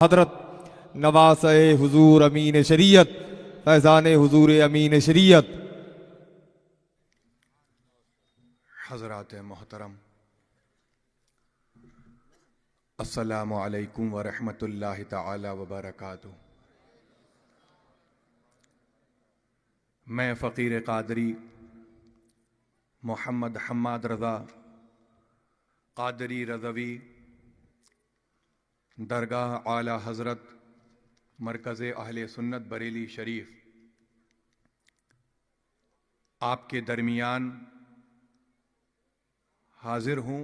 हजरत नवास हुजूर अमीन शरीयत फैज़ान हुजूर अमीन शरीयत। हज़रात मोहतरम, अस्सलामु अलैकुम व रहमतुल्लाहि तआला व बरकातुहू। मैं फ़कीर क़ादरी मोहम्मद हम्माद रज़ा क़ादरी रज़वी दरगाह आला हज़रत मरकज़ अहले सुन्नत बरेली शरीफ आपके दरमियान हाजिर हूँ।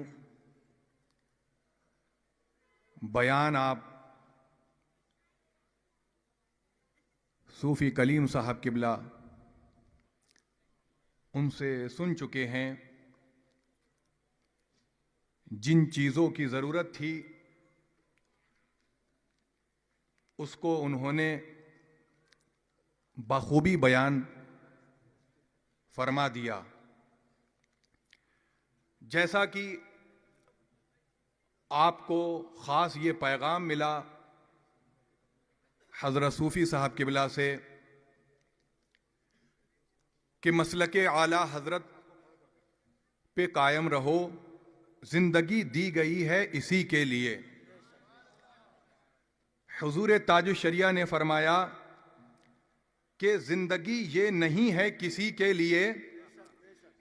बयान आप सूफ़ी कलीम साहब किबला उनसे सुन चुके हैं। जिन चीज़ों की ज़रूरत थी उसको उन्होंने बखूबी बयान फरमा दिया। जैसा कि आपको ख़ास ये पैगाम मिला हज़रत सूफ़ी साहब किबला से कि मसलके आला हज़रत पे कायम रहो, ज़िंदगी दी गई है इसी के लिए। हुज़ूर ताजुश शरिया ने फरमाया कि ज़िंदगी ये नहीं है किसी के लिए,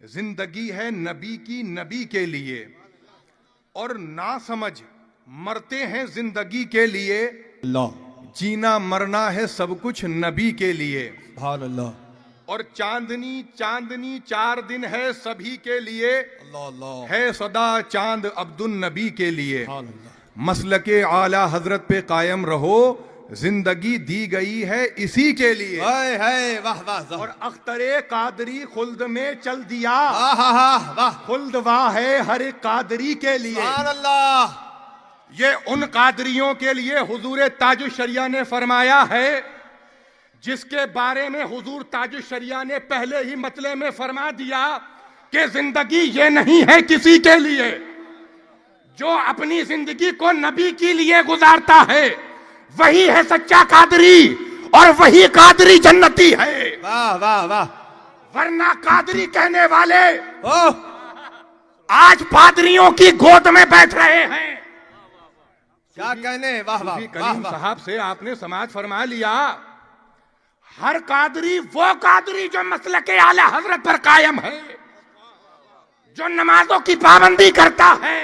ज़िंदगी है नबी की नबी के लिए। और ना समझ मरते हैं ज़िंदगी के लिए, जीना मरना है सब कुछ नबी के लिए। सुभान अल्लाह। और चांदनी चांदनी 4 दिन है सभी के लिए, अल्लाह है सदा चांद अब्दुल नबी के लिए। अल्लाह। मसलके आला हजरत पे कायम रहो, जिंदगी दी गई है इसी के लिए। वाह वाह। और अख्तरे कादरी खुल्द में चल दिया, वाह खुल्द वाह है हर एक कादरी के लिए। सुभान अल्लाह। ये उन कादरियों के लिए हुजूर ताजुश शरिया ने फरमाया है जिसके बारे में हुजूर ताजुश शरिया ने पहले ही मतले में फरमा दिया कि जिंदगी ये नहीं है किसी के लिए। जो अपनी जिंदगी को नबी के लिए गुजारता है वही है सच्चा कादरी, और वही कादरी जन्नती है। वाह वाह वाह। वरना कादरी कहने वाले आज पादरियों की गोद में बैठ रहे हैं। क्या कहने। वाह वाह। करीम साहब से आपने समाज फरमा लिया, हर कादरी वो कादरी जो मसलके आला हजरत पर कायम है, जो नमाजों की पाबंदी करता है।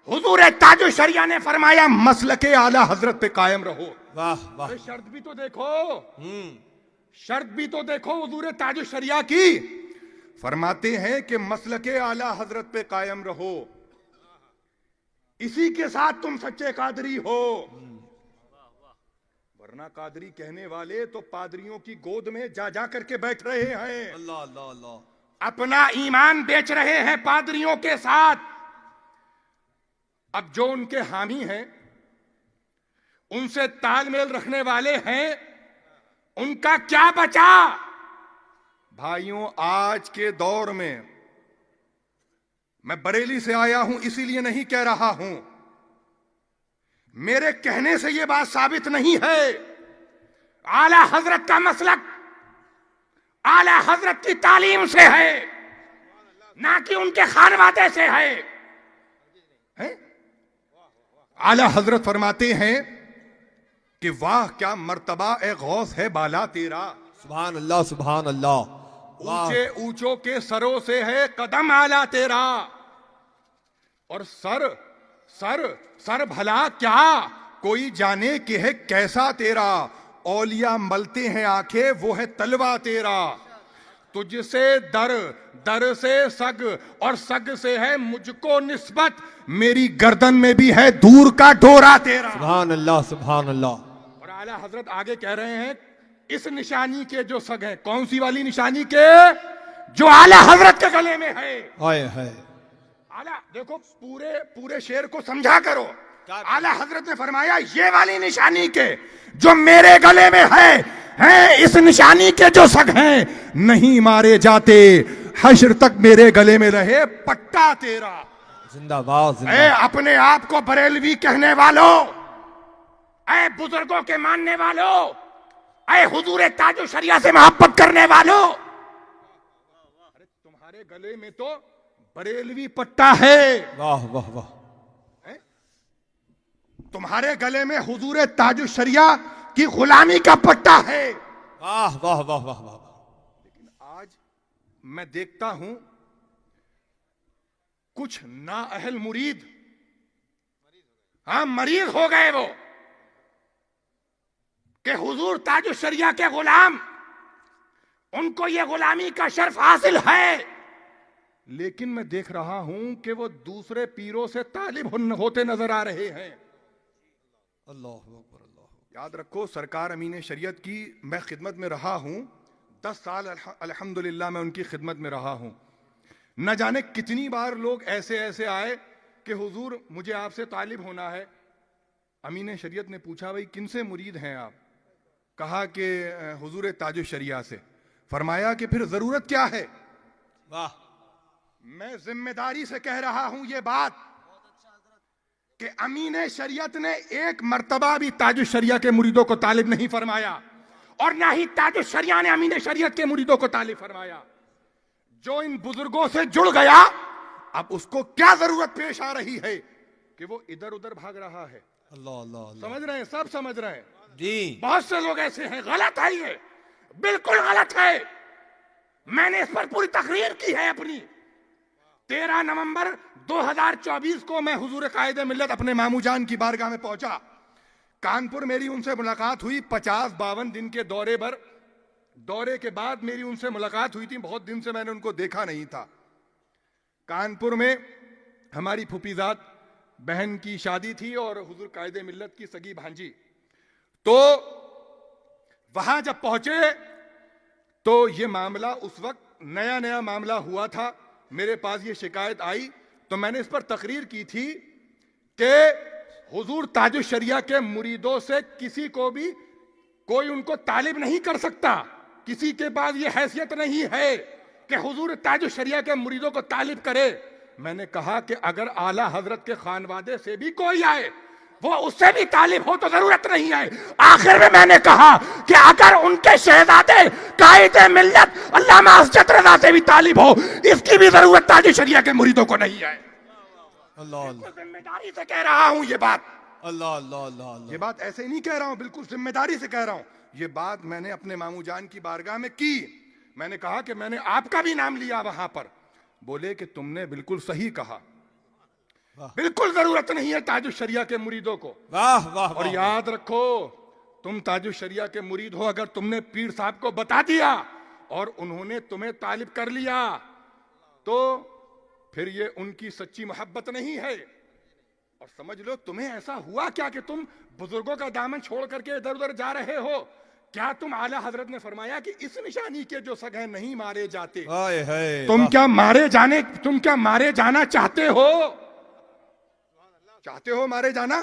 हुजूर ताजुश शरिया ने फरमाया मसलके आला हजरत पे कायम रहो। वाह वाह। शर्त भी तो देखो, शर्त भी तो देखो हुजूर ताजुश शरिया की। फरमाते हैं कि मसलके आला हजरत पे कायम रहो, इसी के साथ तुम सच्चे कादरी हो। वरना कादरी कहने वाले तो पादरियों की गोद में जा जा करके बैठ रहे हैं। अल्लाह अल्लाह अल्लाह। अपना ईमान बेच रहे हैं पादरियों के साथ। अब जो उनके हामी हैं, उनसे तालमेल रखने वाले हैं, उनका क्या बचा। भाइयों, आज के दौर में मैं बरेली से आया हूं इसीलिए नहीं कह रहा हूं, मेरे कहने से यह बात साबित नहीं है। आला हजरत का मसलक आला हजरत की तालीम से है, ना कि उनके खानवादे से है? आला हजरत फरमाते हैं कि वाह क्या मर्तबा ए गौस है बाला तेरा। सुभान अल्लाह सुभान अल्लाह। ऊंचे ऊंचों के सरों से है कदम आला तेरा। और सर सर सर भला क्या कोई जाने कि है कैसा तेरा। औलिया मलते हैं आंखें वो है तलवा तेरा। तुझसे दर दर से सग और सग से है मुझको निस्बत, मेरी गर्दन में भी है दूर का डोरा तेरा। सुभान अल्लाह सुभान अल्लाह। और आला हजरत आगे कह रहे हैं इस निशानी के जो सग है, कौन सी वाली निशानी के, जो आला हजरत के गले में है। है आला देखो पूरे शेर को समझा करो। आला हजरत ने फरमाया ये वाली निशानी के जो मेरे गले में है इस निशानी के जो सग हैं नहीं मारे जाते, हश्र तक मेरे गले में रहे पट्टा तेरा। जिंदाबाद जिंदाबाद। अपने आप को बरेलवी कहने वालों, ऐ बुजुर्गों के मानने वालों, ऐ हुजूर ताजो शरिया से मोहब्बत करने वालों, अरे तुम्हारे गले में तो बरेलवी पट्टा है। वाह वाह वाह। तुम्हारे गले में हुजूर ताजो शरिया की गुलामी का पट्टा है। वाह वाह वाह वाह वाह। लेकिन आज मैं देखता हूं कुछ नाअहल मुरीद, हाँ मरीज हो गए वो, कि हुजूर ताजो शरिया के गुलाम, उनको ये गुलामी का शर्फ हासिल है। लेकिन मैं देख रहा हूं कि वो दूसरे पीरों से तालिब होते नजर आ रहे हैं। अल्लाह अकबर अल्लाह। याद रखो, सरकार अमीन शरीयत की मैं खिदमत में रहा हूं 10 साल, अल्हम्दुलिल्लाह मैं उनकी खिदमत में रहा हूं। न जाने कितनी बार लोग ऐसे ऐसे आए कि हुजूर मुझे आपसे तालिब होना है। अमीन शरीयत ने पूछा, भाई किन से मुरीद हैं आप? कहा कि हुजूर ताजो शरिया से। फरमाया कि फिर जरूरत क्या है? वाह। मैं जिम्मेदारी से कह रहा हूं ये बात कि अमीन शरीयत ने एक मर्तबा भी ताजो शरिया के मुरीदों को तालिब नहीं फरमाया, और ना ही ताजो शरिया ने अमीन शरीयत के मुरीदों को तालिब फरमाया। जो इन बुजुर्गों से जुड़ गया, अब उसको क्या जरूरत पेश आ रही है कि वो इधर उधर भाग रहा है। अल्लाह अल्लाह। समझ रहे हैं? सब समझ रहे हैं जी। बहुत से लोग ऐसे हैं। गलत है, ये बिल्कुल गलत है। मैंने इस पर पूरी तकरीर की है अपनी। 13 नवंबर 2024 को मैं हुजूर कायदे मिल्लत अपने मामू जान की बारगाह में पहुंचा। कानपुर मेरी उनसे मुलाकात हुई 50-52 दिन के दौरे पर। दौरे के बाद मेरी उनसे मुलाकात हुई थी। बहुत दिन से मैंने उनको देखा नहीं था। कानपुर में हमारी फुफीजाद बहन की शादी थी और हुजूर कायदे मिल्लत की सगी भांजी। तो वहां जब पहुंचे तो ये मामला उस वक्त नया नया मामला हुआ था। मेरे पास ये शिकायत आई तो मैंने इस पर तकरीर की थी कि हुजूर ताजो शरिया के मुरीदों से किसी को भी कोई उनको तालिब नहीं कर सकता। किसी के पास ये हैसियत नहीं है कि हुजूर ताजो शरिया के मुरीदों को तालिब करे। मैंने कहा कि अगर आला हजरत के खानवादे से भी कोई आए, वो उससे भी तालिब हो तो जरूरत नहीं है। आखिर में मैंने कहा कि अगर उनके शहजादे कायदे मिल्लत अल्लामा असजद रज़ा से भी तालिब हो, इसकी भी जरूरत ताजो शरिया के मुरीदों को नहीं है। अल्लाह अल्लाह। जिम्मेदारी से कह रहा हूं ये बात। अल्लाह अल्लाह अल्लाह। ये बात ऐसे ही नहीं कह रहा हूं, बिल्कुल जिम्मेदारी से कह रहा हूं। ये बात मैंने अपने मामू जान की बारगाह में की। मैंने कहा कि मैंने आपका भी नाम लिया वहां पर। बोले कि तुमने बिल्कुल सही कहा, बिल्कुल जरूरत नहीं है ताजो शरिया के मुरीदों को। वाह वाह। और याद रखो, तुम ताजो शरिया के मुरीद हो, अगर तुमने पीर साहब को बता दिया और उन्होंने तुम्हें तालिब कर लिया तो फिर ये उनकी सच्ची मोहब्बत नहीं है। और समझ लो, तुम्हें ऐसा हुआ क्या कि तुम बुजुर्गों का दामन छोड़ करके इधर उधर जा रहे हो? क्या तुम आला हजरत ने फरमाया कि इस निशानी के जो सगे नहीं मारे जाते? तुम क्या मारे जाना चाहते हो? चाहते हो मारे जाना?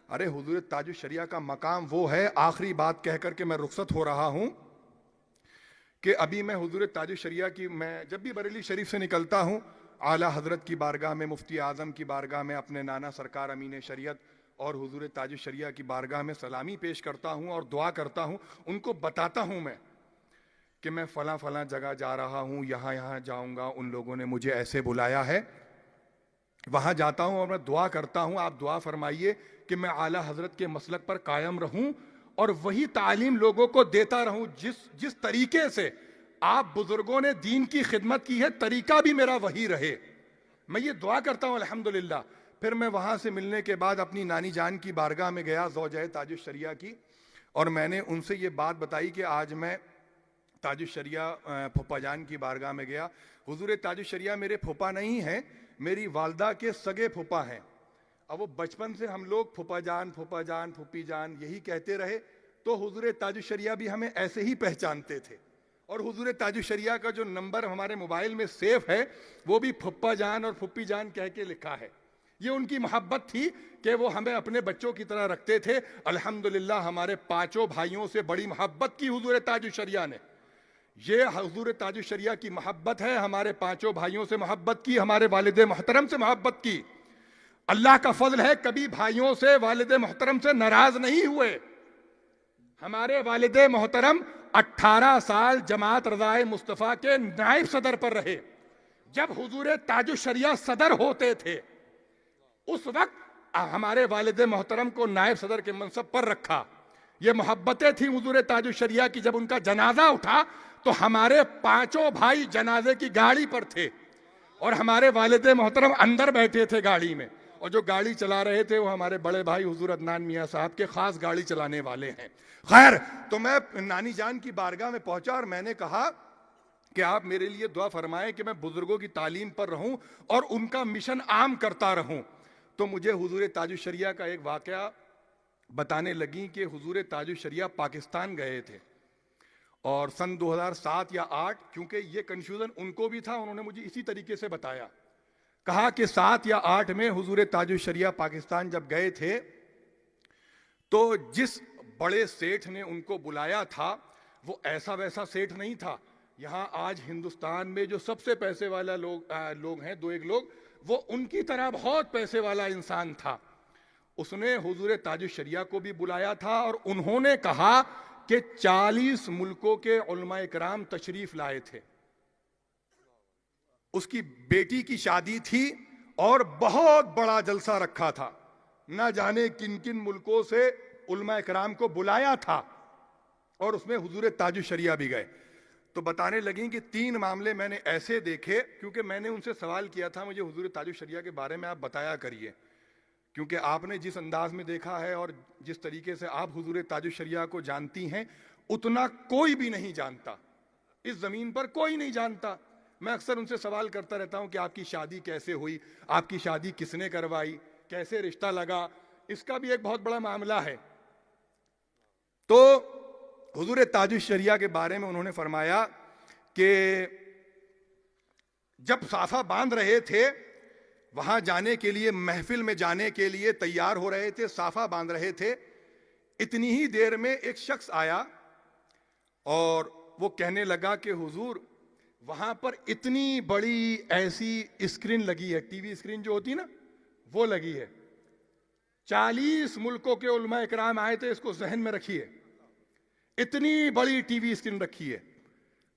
अरे हुजूर ताजो शरिया का मकाम वो है। आखिरी बात कह करके मैं रुखसत हो रहा हूं कि अभी मैं हुजूर ताजो शरिया की, मैं जब भी बरेली शरीफ से निकलता हूं, आला हजरत की बारगाह में, मुफ्ती आजम की बारगाह में, अपने नाना सरकार अमीन शरीयत और हुजूर ताजो शरिया की बारगाह में सलामी पेश करता हूं और दुआ करता हूं। उनको बताता हूं मैं कि मैं फला फला जगह जा रहा हूं, यहाँ यहाँ जाऊंगा, उन लोगों ने मुझे ऐसे बुलाया है। वहां जाता हूं और मैं दुआ करता हूं, आप दुआ फरमाइए कि मैं आला हजरत के मसलक पर कायम रहूं और वही तालीम लोगों को देता रहूं जिस तरीके से आप बुजुर्गों ने दीन की खिदमत की है, तरीका भी मेरा वही रहे। मैं ये दुआ करता हूं अल्हम्दुलिल्लाह। फिर मैं वहां से मिलने के बाद अपनी नानी जान की बारगाह में गया, ज़ौजा ताजो शरिया की, और मैंने उनसे ये बात बताई कि आज मैं ताजो शरिया फूफा जान की बारगाह में गया। हुजूर ताजो शरिया मेरे फूफा नहीं हैं, मेरी वालदा के सगे फूफा हैं। अब वो बचपन से हम लोग फूफा जान, फूफी जान यही कहते रहे, तो हुजूर ताजो शरिया भी हमें ऐसे ही पहचानते थे। और हुजूर ताजो शरिया का जो नंबर हमारे मोबाइल में सेफ है, वो भी फूफा जान और फूफी जान कह के लिखा है। ये उनकी मोहब्बत थी कि वो हमें अपने बच्चों की तरह रखते थे। अल्हम्दुलिल्लाह हमारे पांचों भाइयों से बड़ी मोहब्बत की हुजूर ताजो शरिया ने। ये हुजूर ताजो शरिया की मोहब्बत है। हमारे पांचों भाइयों से मोहब्बत की, हमारे वालिद मोहतरम से मोहब्बत की। अल्लाह का फजल है कभी भाइयों से, वालिद मोहतरम से नाराज नहीं हुए। हमारे वालिद मोहतरम 18 साल जमात रज़ाए मुस्तफ़ा के नायब सदर पर रहे। जब हुजूर ताजुश शरिया सदर होते थे उस वक्त हमारे वालिद मोहतरम को नायब सदर के मनसब पर रखा। ये मोहब्बतें थी हुजूर ताजुश शरिया की। जब उनका जनाजा उठा तो हमारे 5 भाई जनाजे की गाड़ी पर थे और हमारे वालिद मोहतरम अंदर बैठे थे गाड़ी में, और जो गाड़ी चला रहे थे वो हमारे बड़े भाई हुजूर अदनान मियाँ साहब के खास गाड़ी चलाने वाले हैं। खैर, तो मैं नानी जान की बारगाह में पहुंचा और मैंने कहा कि आप मेरे लिए दुआ फरमाएं कि मैं बुजुर्गों की तालीम पर रहूं और उनका मिशन आम करता रहूं। तो मुझे हुजूर ताजुश शरिया का एक वाकया बताने लगी कि हुजूर ताजुश शरिया पाकिस्तान गए थे और सन 2007 या 8, क्योंकि ये कंफ्यूजन उनको भी था, उन्होंने मुझे इसी तरीके से बताया। कहा कि 7 या 8 में हुजूर ताजुश शरिया पाकिस्तान जब गए थे तो जिस बड़े सेठ ने उनको बुलाया था वो ऐसा वैसा सेठ नहीं था। यहाँ आज हिंदुस्तान में जो सबसे पैसे वाला लोग हैं, 2-1 लोग, वो उनकी तरह बहुत पैसे वाला इंसान था। उसने हुजूर ताजुश शरिया को भी बुलाया था और उन्होंने कहा कि 40 मुल्कों के उलमा इकराम तशरीफ लाए थे। उसकी बेटी की शादी थी और बहुत बड़ा जलसा रखा था। ना जाने किन किन मुल्कों से उलमा इकराम को बुलाया था और उसमें हुजूर ताजुश शरिया भी गए। तो बताने लगी कि 3 मामले मैंने ऐसे देखे, क्योंकि मैंने उनसे सवाल किया था मुझे हुजूर ताजुश शरिया के बारे में आप बताया करिए, क्योंकि आपने जिस अंदाज में देखा है और जिस तरीके से आप हुजूर ताजुश शरिया को जानती हैं उतना कोई भी नहीं जानता, इस जमीन पर कोई नहीं जानता। मैं अक्सर उनसे सवाल करता रहता हूं कि आपकी शादी कैसे हुई, आपकी शादी किसने करवाई, कैसे रिश्ता लगा, इसका भी एक बहुत बड़ा मामला है। तो हुजूर ताजुश शरिया के बारे में उन्होंने फरमाया कि जब साफा बांध रहे थे, वहां जाने के लिए, महफिल में जाने के लिए तैयार हो रहे थे, साफा बांध रहे थे, इतनी ही देर में एक शख्स आया और वो कहने लगा कि हुजूर वहां पर इतनी बड़ी ऐसी स्क्रीन लगी है, टीवी स्क्रीन जो होती है ना, वो लगी है। 40 मुल्कों के उलमा इकराम आए थे, इसको जहन में रखिए, इतनी बड़ी टीवी स्क्रीन रखी है।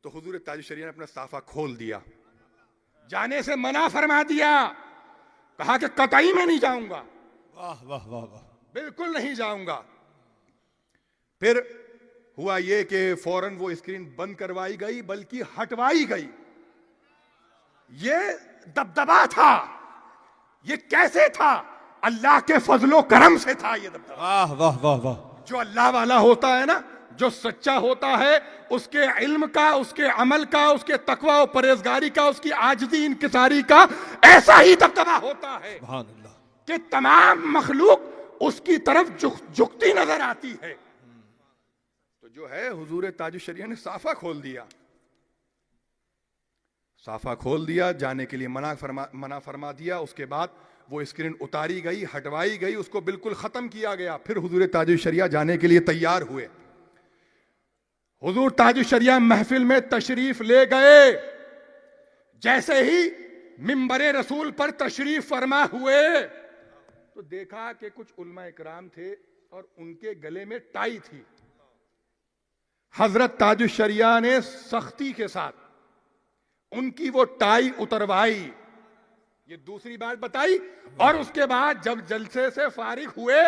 तो हुजूर ताजुश शरिया ने अपना साफा खोल दिया, जाने से मना फरमा दिया, कहा कि कतई मैं नहीं जाऊंगा। वाह वाह वाह वाह, बिल्कुल नहीं जाऊंगा। फिर हुआ ये कि फौरन वो स्क्रीन बंद करवाई गई, बल्कि हटवाई गई। ये दबदबा था, ये कैसे था? अल्लाह के फजलो करम से था ये दबदबा। वाह वाह वाह वाह। जो अल्लाह वाला होता है ना, जो सच्चा होता है, उसके इल्म का, उसके अमल का, उसके तकवा और परहेजगारी का, उसकी आजिज़ी इंकिसारी का ऐसा ही दबदबा होता है कि तमाम मखलूक उसकी तरफ झुकती नजर आती है। तो जो है हुजूर ताजुश शरिया ने साफा खोल दिया, साफा खोल दिया, जाने के लिए मना फरमा दिया। उसके बाद वो स्क्रीन उतारी गई, हटवाई गई, उसको बिल्कुल खत्म किया गया। फिर हुजूर ताजुश शरिया जाने के लिए तैयार हुए। हुजूर ताजुश शरिया महफिल में तशरीफ ले गए। जैसे ही मिंबरे रसूल पर तशरीफ फरमा हुए तो देखा कि कुछ उलमा इकराम थे और उनके गले में टाई थी। हजरत ताजुश शरिया ने सख्ती के साथ उनकी वो टाई उतरवाई, ये दूसरी बात बताई। और उसके बाद जब जलसे से फारिग हुए,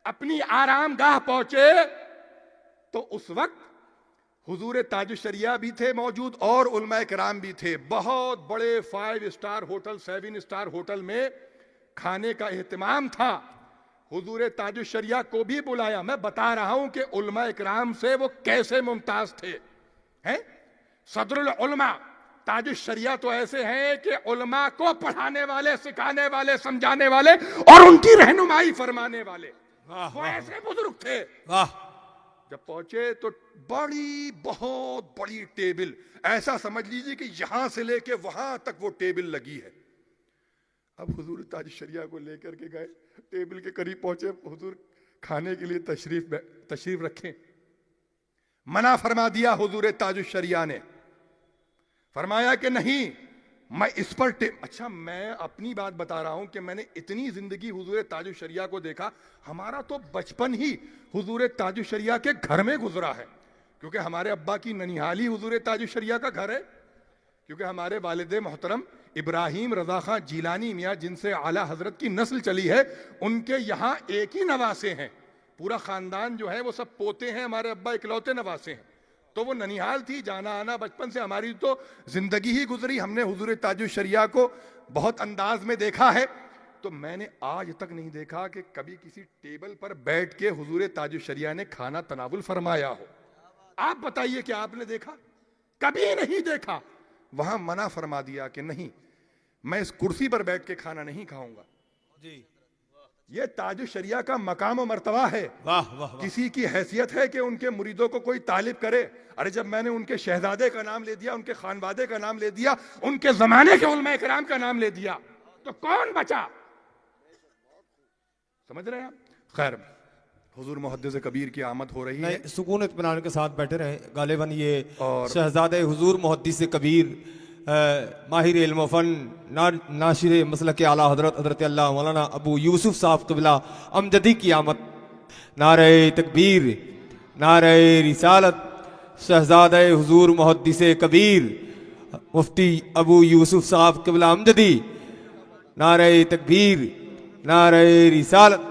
अपनी आरामगाह पहुंचे, तो उस वक्त हुजूर ताजुश शरिया भी थे मौजूद और उलमा इकराम भी थे। बहुत बड़े 5 स्टार होटल, 7 स्टार होटल में खाने का एहतमाम था। हुजूर ताजुश शरिया को भी बुलाया। मैं बता रहा हूं कि उलमा इकराम से वो कैसे मुमताज थे। हैं सदरुल उलमा ताजुश शरिया तो ऐसे हैं कि उलमा को पढ़ाने वाले, सिखाने वाले, समझाने वाले और उनकी रहनुमाई फरमाने वाले, वो ऐसे बुजुर्ग थे। वाह। जब पहुंचे तो बड़ी, बहुत बड़ी टेबल, ऐसा समझ लीजिए कि यहां से लेके वहां तक वो टेबल लगी है। अब हुजूर ताजुश शरिया को लेकर के गए, टेबल के करीब पहुंचे, हुजूर खाने के लिए तशरीफ रखें। मना फरमा दिया हुजूर ताजुश शरिया ने, फरमाया कि नहीं, मैं इस पर अच्छा, मैं अपनी बात बता रहा हूं कि मैंने इतनी जिंदगी हुजूर ताजुश शरिया को देखा। हमारा तो बचपन ही हुजूर ताजुश शरिया के घर में गुजरा है, क्योंकि हमारे अब्बा की ननिहाल ही हुजूर ताजुश शरिया का घर है। क्योंकि हमारे वालिद मोहतरम इब्राहिम रजा खां जीलानी मियाँ, जिनसे आला हजरत की नस्ल चली है, उनके यहाँ एक ही नवासे हैं। पूरा खानदान जो है वो सब पोते हैं, हमारे अब्बा इकलौते नवासे हैं। तो वो ननिहाल थी, जाना आना बचपन से हमारी तो जिंदगी ही गुजरी। हमने हुजूर ताजुश शरिया को बहुत अंदाज में देखा है। तो मैंने आज तक नहीं देखा कि कभी किसी टेबल पर बैठ के हुजूर ताजुश शरिया ने खाना तनावुल फरमाया हो। आप बताइए कि आपने देखा? कभी नहीं देखा। वहां मना फरमा दिया कि नहीं, मैं इस कुर्सी पर बैठ के खाना नहीं खाऊंगा जी। ये ताजुश शरिया का मकाम और मर्तबा है। वाह वाह वाह। किसी की हैसियत है कि उनके मुरीदों को कोई तालिब करे? अरे जब मैंने उनके शहजादे का नाम ले दिया, उनके खानवादे का नाम ले दिया, उनके जमाने के उलमा इकराम का नाम ले दिया, तो कौन बचा? समझ रहे हैं आप? खैर, हुजूर मुहद्दिस कबीर की आमद हो रही है। सुकून इत्मीनान के साथ बैठे रहे। गालिबन ये और शहजादे हुजूर मुहद्दिस कबीर, माहिर इल्म फन, नाशिर मसलक आला हजरत हजरत अल्लाह मौलाना अबू यूसुफ साहब क़िबला अमजदी की आमद। नारे तकबीर, नारे रिसालत। शहजादे हुजूर मुहद्दिस कबीर मुफ्ती अबू यूसुफ साहब क़िबला अमजदी, नारे तकबीर, नारे रिसालत।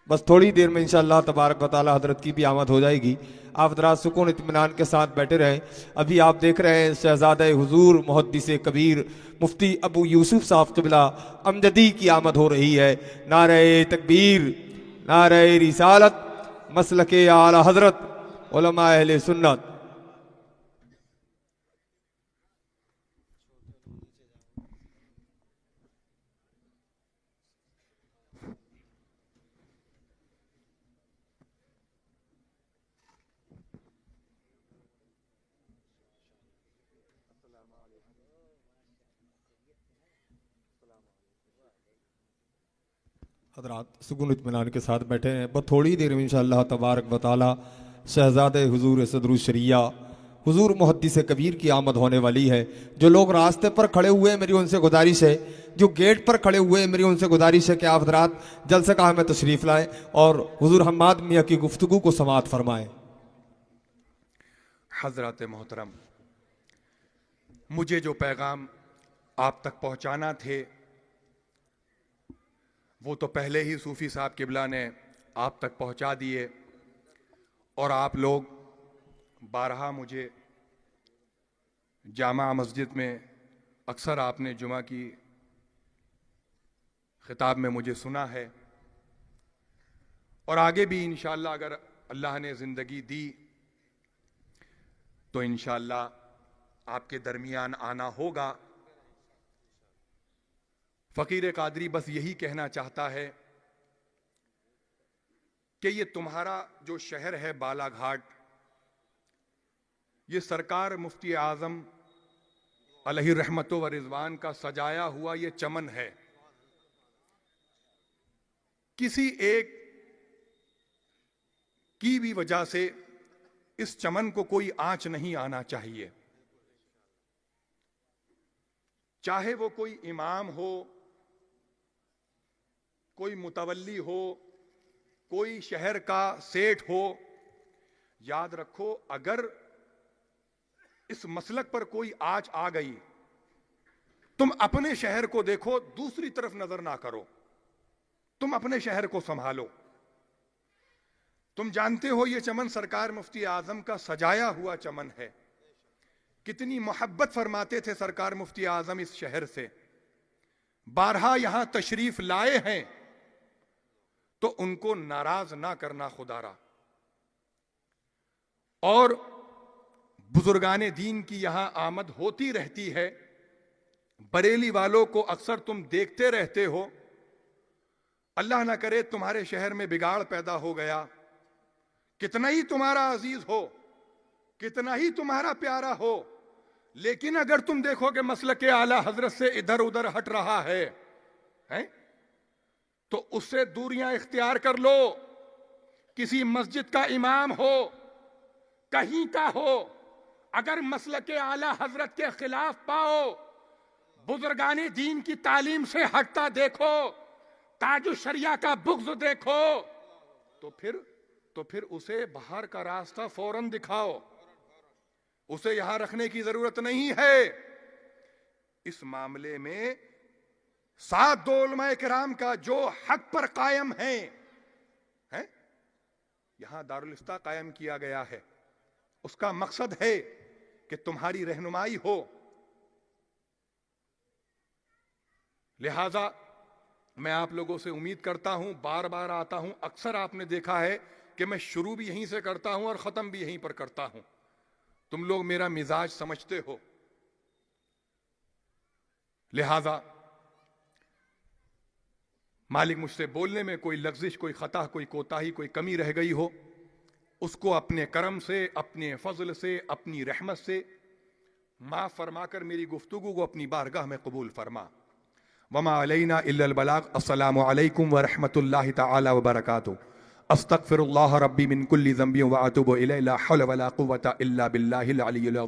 बस थोड़ी देर में इंशाअल्लाह तबारक व तआला हजरत की भी आमद हो जाएगी। आप जरा सुकून इत्मीनान के साथ बैठे रहें। अभी आप देख रहे हैं शहजादे हुजूर मुहद्दिस कबीर मुफ्ती अबू यूसुफ साहब क़िबला अमजदी की आमद हो रही है। नारे तकबीर, नारे रिसालत, मसलके आला हजरत, उलमा अहले सुन्नत। हज़रात सुकून इत्मीनान के साथ बैठे हैं। बस थोड़ी देर में इंशाअल्लाह तबारक व तआला शहजादे हुजूर सदरुश शरिया हुजूर मुहद्दिस कबीर की आमद होने वाली है। जो लोग रास्ते पर खड़े हुए हैं, मेरी उनसे गुजारिश है, जो गेट पर खड़े हुए हैं, मेरी उनसे गुजारिश है कि आप हज़रात जलसे का में तशरीफ़ लाएँ और हुजूर हम्माद मियाँ की गुफ्तगू को समाअत फरमाएँ। हज़रात मोहतरम, मुझे जो पैगाम आप तक पहुंचाना थे वो तो पहले ही सूफ़ी साहब क़िबला ने आप तक पहुंचा दिए। और आप लोग बारहा मुझे जामा मस्जिद में अक्सर आपने जुमा की खिताब में मुझे सुना है, और आगे भी इंशाअल्लाह अगर अल्लाह ने ज़िंदगी दी तो इंशाअल्लाह आपके दरमियान आना होगा। फ़कीर कादरी बस यही कहना चाहता है कि ये तुम्हारा जो शहर है बालाघाट, ये सरकार मुफ्ती आज़म अलैहि रहमतो व रिज़वान का सजाया हुआ ये चमन है। किसी एक की भी वजह से इस चमन को कोई आंच नहीं आना चाहिए। चाहे वो कोई इमाम हो, कोई मुतवल्ली हो, कोई शहर का सेठ हो, याद रखो अगर इस मसलक पर कोई आंच आ गई, तुम अपने शहर को देखो, दूसरी तरफ नजर ना करो, तुम अपने शहर को संभालो। तुम जानते हो ये चमन सरकार मुफ्ती आजम का सजाया हुआ चमन है। कितनी मोहब्बत फरमाते थे सरकार मुफ्ती आजम इस शहर से। बारहा यहां तशरीफ लाए हैं तो उनको नाराज ना करना खुदारा। और बुजुर्गाने दीन की यहां आमद होती रहती है। बरेली वालों को अक्सर तुम देखते रहते हो। अल्लाह ना करे तुम्हारे शहर में बिगाड़ पैदा हो गया, कितना ही तुम्हारा अजीज हो, कितना ही तुम्हारा प्यारा हो, लेकिन अगर तुम देखो कि मसलक आला हजरत से इधर उधर हट रहा है, तो उससे दूरियां इख्तियार कर लो। किसी मस्जिद का इमाम हो, कहीं का हो, अगर मसलके आला हजरत के खिलाफ पाओ, बुजुर्गाने दीन की तालीम से हटता देखो, ताजु शरिया का बुग़्ज़ देखो, तो फिर उसे बाहर का रास्ता फौरन दिखाओ। उसे यहां रखने की जरूरत नहीं है। इस मामले में 7 दो उलमाए किराम का जो हक पर कायम है, यहां दारुल इफ्ता कायम किया गया है, उसका मकसद है कि तुम्हारी रहनुमाई हो। लिहाजा मैं आप लोगों से उम्मीद करता हूं, बार बार आता हूं, अक्सर आपने देखा है कि मैं शुरू भी यहीं से करता हूं और खत्म भी यहीं पर करता हूं। तुम लोग मेरा मिजाज समझते हो। लिहाजा मालिक मुझसे बोलने में कोई लफ्जिश, कोई खता, कोई कोताही, कोई कमी रह गई हो, उसको अपने करम से, अपने फजल से, अपनी रहमत से माफ फरमाकर मेरी गुफ्तगू को अपनी बारगाह में कबूल फरमा। वमा अलैना इल्लल बलाग। अस्सलामु अलैकुम व रहमतुल्लाहि तआला व बरकातुहू। अस्तगफिरुल्लाह रब्बी मिन कुल्ली ज़ंबि व अतूबु इलैहि। ला हौला व ला कुव्वता इल्ला बिल्लाहिल अलिय्यिल अज़ीम।